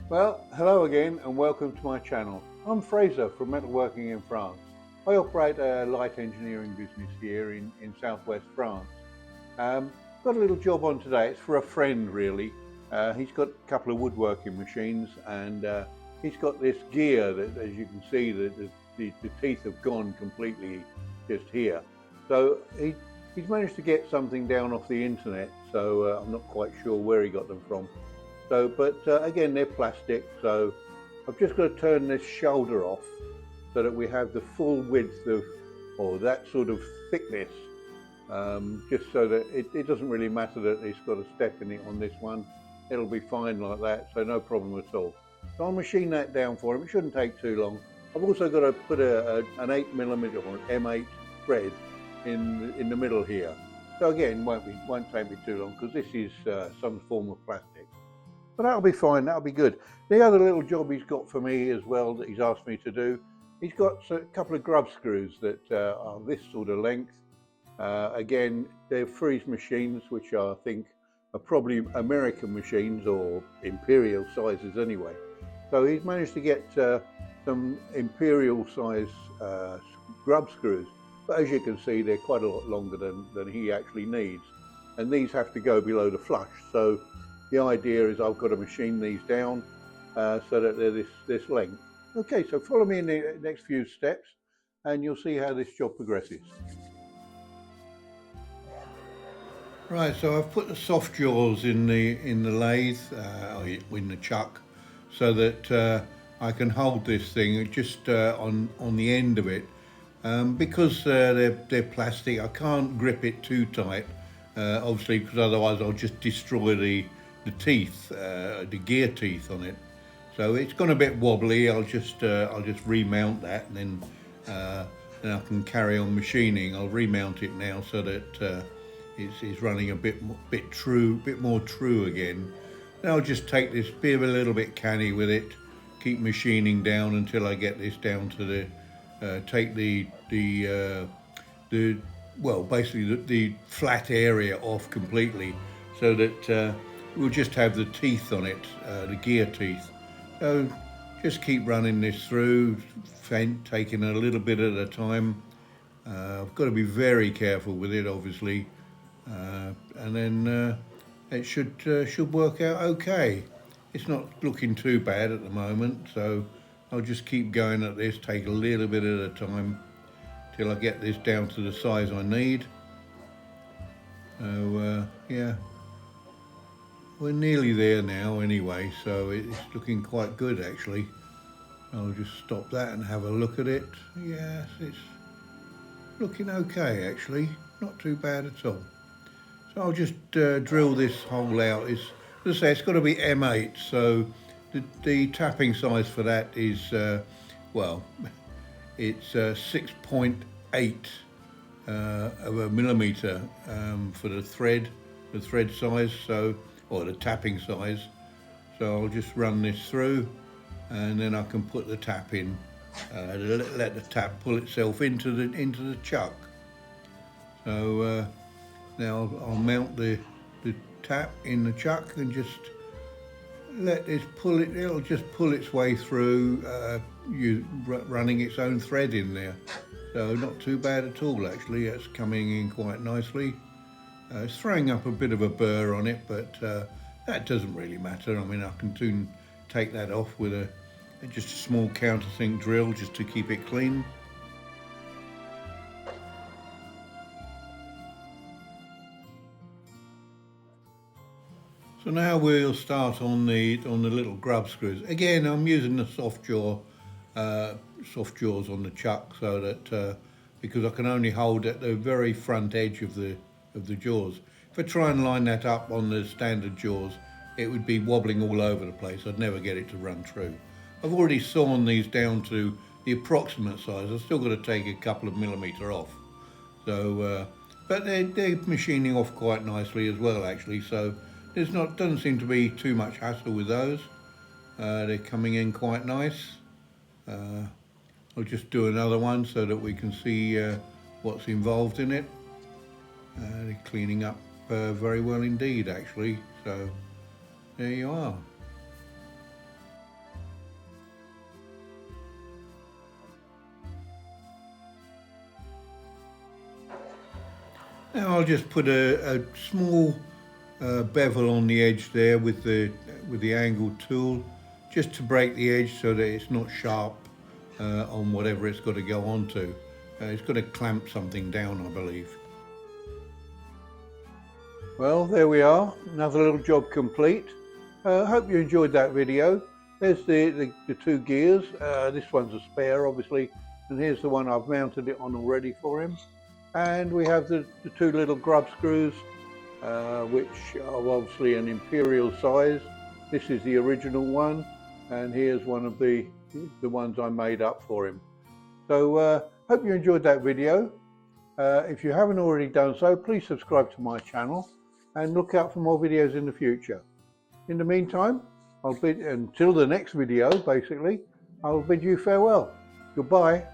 Well, hello again and welcome to my channel. I'm Fraser from Metalworking in France. I operate a light engineering business here in southwest France. Got a little job on today. It's for a friend really. He's got a couple of woodworking machines and he's got this gear that, as you can see, the teeth have gone completely just here. So he's managed to get something down off the internet, so I'm not quite sure where he got them from. So, but again, they're plastic, so I've just got to turn this shoulder off so that we have the full width of, or that sort of thickness, just so that it doesn't really matter that it's got a step in it on this one. It'll be fine like that, so no problem at all. So I'll machine that down for him. It shouldn't take too long. I've also got to put an 8mm or an M8 thread in the middle here. So again, won't take me too long because this is some form of plastic. But that'll be fine, that'll be good. The other little job he's got for me as well that he's asked me to do, he's got a couple of grub screws that are this sort of length. Again, they're freeze machines, which I think are probably American machines or imperial sizes anyway. So he's managed to get some imperial size grub screws. But as you can see, they're quite a lot longer than he actually needs. And these have to go below the flush. So the idea is I've got to machine these down so that they're this length. Okay, so follow me in the next few steps and you'll see how this job progresses. Right, so I've put the soft jaws in the lathe, in the chuck, so that I can hold this thing just on the end of it. Because they're plastic, I can't grip it too tight, obviously, because otherwise I'll just destroy the teeth, the gear teeth on it. So it's gone a bit wobbly. I'll just remount that, and then I can carry on machining. I'll remount it now so that it's running a bit more true again. Then I'll just take this, be a little bit canny with it, keep machining down until I get this down to the take well, basically the flat area off completely, so that we'll just have the teeth on it, the gear teeth. So just keep running this through, taking a little bit at a time. I've got to be very careful with it, obviously, and then it should work out okay. It's not looking too bad at the moment, so I'll just keep going at this, take a little bit at a time till I get this down to the size I need. So yeah. We're nearly there now anyway, so it's looking quite good actually. I'll just stop that and have a look at it. Yes, it's looking okay actually, not too bad at all. So I'll just drill this hole out. As I say, it's got to be M8, so the tapping size for that is, well, it's 6.8 of a millimetre for the thread size, so, or the tapping size. So I'll just run this through and then I can put the tap in, let the tap pull itself into the chuck. So now I'll mount the tap in the chuck and just let this pull it, it'll just pull its way through, running its own thread in there. So not too bad at all actually, it's coming in quite nicely. It's throwing up a bit of a burr on it, but that doesn't really matter. I mean, I can soon take that off with just a small countersink drill just to keep it clean. So now we'll start on the little grub screws. Again, I'm using the soft jaws on the chuck, so that because I can only hold at the very front edge of the jaws. If I try and line that up on the standard jaws, it would be wobbling all over the place. I'd never get it to run true. I've already sawn these down to the approximate size. I've still got to take a couple of millimetre off. So, but they're machining off quite nicely as well, actually. So doesn't seem to be too much hassle with those. They're coming in quite nice. I'll just do another one so that we can see what's involved in it. They're cleaning up very well indeed, actually. So there you are. Now I'll just put a small bevel on the edge there with the angled tool, just to break the edge so that it's not sharp on whatever it's got to go onto. It's got to clamp something down, I believe. Well, there we are, another little job complete. Hope you enjoyed that video. There's the two gears. This one's a spare, obviously, and here's the one I've mounted it on already for him. And we have the two little grub screws, which are obviously an imperial size. This is the original one, and here's one of the ones I made up for him. So hope you enjoyed that video. If you haven't already done so, please subscribe to my channel and look out for more videos in the future. In the meantime, until the next video, basically, I'll bid you farewell. Goodbye.